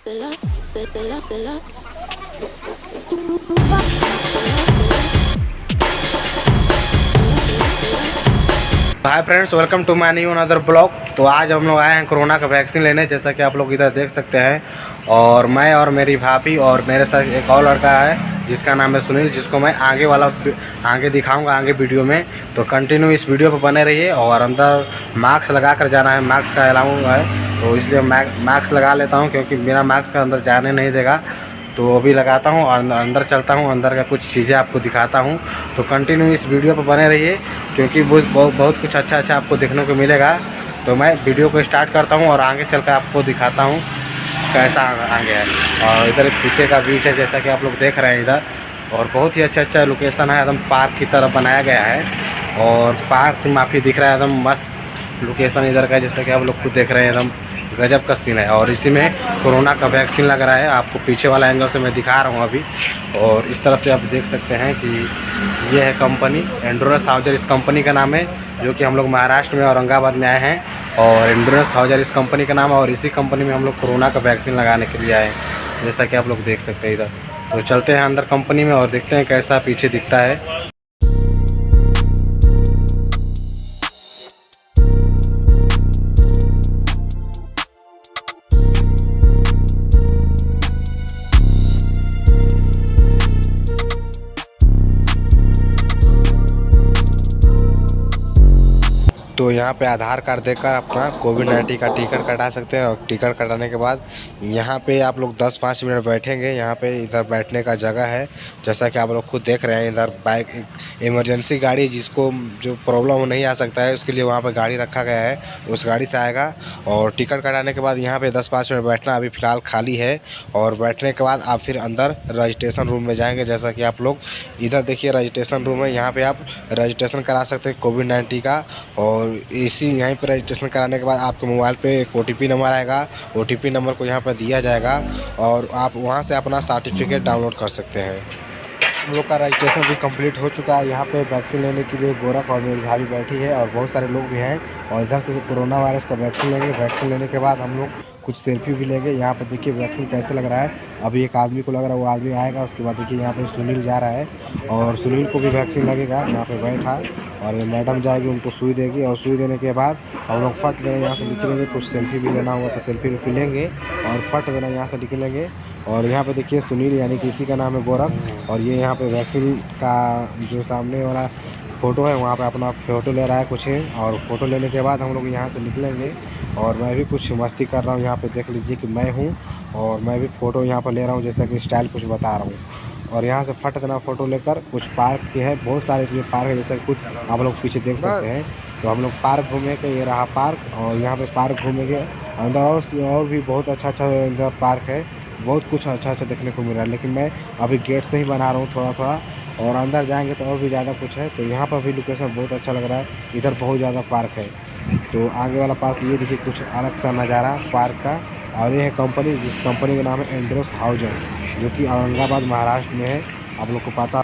Hi friends, welcome to my new another blog. तो आज हम लोग आए हैं कोरोना का वैक्सीन लेने, जैसा कि आप लोग इधर देख सकते हैं। और मैं और मेरी भाभी और मेरे साथ एक और लड़का है जिसका नाम है सुनील, जिसको मैं आगे दिखाऊंगा आगे वीडियो में। तो कंटिन्यू इस वीडियो पर बने रहिए। और अंदर मास्क लगा कर जाना है, मास्क का अलाउ है, तो इसलिए मास्क लगा लेता हूँ क्योंकि बिना मास्क का अंदर जाने नहीं देगा। तो अभी लगाता हूँ और अंदर चलता हूँ, अंदर का कुछ चीज़ें आपको दिखाता हूँ। तो कंटिन्यू इस वीडियो पर बने रहिए क्योंकि बहुत कुछ अच्छा आपको देखने को मिलेगा। तो मैं वीडियो को स्टार्ट करता हूँ और आगे चल कर आपको दिखाता हूँ कैसा आगे है। और इधर पीछे का व्यू है जैसा कि आप लोग देख रहे हैं इधर। और बहुत ही अच्छा लोकेशन है, एकदम पार्क की तरह बनाया गया है। और पार्क माफ़ी दिख रहा है, एकदम मस्त लोकेशन इधर का, जैसा कि आप लोग खुद देख रहे हैं, एकदम गजब का सीन है। और इसी में कोरोना का वैक्सीन लग रहा है, आपको पीछे वाला एंगल से मैं दिखा रहा हूँ अभी। और इस तरह से आप देख सकते हैं कि ये है कंपनी एंड्रोनस हाउजर, इस कंपनी का नाम है, जो कि हम लोग महाराष्ट्र में औरंगाबाद में आए हैं। और एंड्रोनस हाउजर इस कंपनी का नाम है। और इसी कंपनी में हम लोग कोरोना का वैक्सीन लगाने के लिए आए हैं, जैसा कि आप लोग देख सकते हैं इधर। तो चलते हैं अंदर कंपनी में और देखते हैं कैसा पीछे दिखता है। तो यहाँ पे आधार कार्ड देकर अपना कोविड-19 का टिकट कटा सकते हैं। और टिकट कटाने के बाद यहाँ पे आप लोग 10-5 मिनट बैठेंगे। यहाँ पे इधर बैठने का जगह है, जैसा कि आप लोग खुद देख रहे हैं। इधर बाइक इमरजेंसी गाड़ी, जिसको जो प्रॉब्लम हो नहीं आ सकता है, उसके लिए वहाँ पे गाड़ी रखा गया है, उस गाड़ी से आएगा। और टिकट कटाने के बाद यहाँ पे 10-5 मिनट बैठना अभी फ़िलहाल खाली है। और बैठने के बाद आप फिर अंदर रजिस्ट्रेशन रूम में जाएँगे, जैसा कि आप लोग इधर देखिए रजिस्ट्रेशन रूम है। यहाँ पर आप रजिस्ट्रेशन करा सकते हैं कोविड-19 का। और इसी यहीं पर रजिस्ट्रेशन कराने के बाद आपके मोबाइल पे एक OTP नंबर आएगा, OTP नंबर को यहाँ पर दिया जाएगा और आप वहाँ से अपना सर्टिफिकेट डाउनलोड कर सकते हैं। हम लोग का रजिस्ट्रेशन भी कंप्लीट हो चुका है। यहाँ पे वैक्सीन लेने के लिए गोरख और मेरी भाभी बैठी है और बहुत सारे लोग भी हैं। और इधर से कोरोना वायरस का वैक्सीन लेंगे। वैक्सीन लेने के बाद हम लोग कुछ सेल्फी भी लेंगे। यहाँ पे देखिए वैक्सीन कैसे लग रहा है। अभी एक आदमी को लग रहा है, वो आदमी आएगा, उसके बाद देखिए यहाँ पे सुनील जा रहा है और सुनील को भी वैक्सीन लगेगा। यहाँ पे बैठा और मैडम जाएगी, उनको सुई देगी। और सुई देने के बाद हम लोग फट देना यहाँ से निकलेंगे। कुछ सेल्फी भी लेना होगा तो सेल्फी लेंगे और फट देना यहाँ से निकलेंगे। और यहाँ पे देखिए सुनील, यानी कि इसी का नाम है गोरख। और ये यहाँ पे वैक्सीन का जो सामने वाला फ़ोटो है, वहाँ पे अपना फ़ोटो ले रहा है कुछ है। और फ़ोटो लेने के बाद हम लोग यहाँ से निकलेंगे। और मैं भी कुछ मस्ती कर रहा हूँ, यहाँ पे देख लीजिए कि मैं हूँ और मैं भी फ़ोटो यहाँ पर ले रहा हूँ, जैसा कि स्टाइल कुछ बता रहा हूँ। और यहाँ से फट देना फ़ोटो लेकर। कुछ पार्क के है, बहुत सारे जो पार्क है, जैसा कुछ आप लोग पीछे देख सकते हैं। तो हम लोग पार्क घूमेंगे, ये रहा पार्क। और यहाँ पे पार्क घूमेंगे अंदर, और भी बहुत अच्छा इधर पार्क है। बहुत कुछ अच्छा देखने को मिल रहा है, लेकिन मैं अभी गेट से ही बना रहा हूँ थोड़ा। और अंदर जाएंगे तो और भी ज़्यादा कुछ है। तो यहाँ पर भी लोकेशन बहुत अच्छा लग रहा है। इधर बहुत ज़्यादा पार्क है। तो आगे वाला पार्क ये देखिए, कुछ अलग सा नज़ारा पार्क का। और ये है कंपनी, जिस कंपनी का नाम है एंड्रोनस हाउजर, जो कि औरंगाबाद महाराष्ट्र में है। आप लोग को पता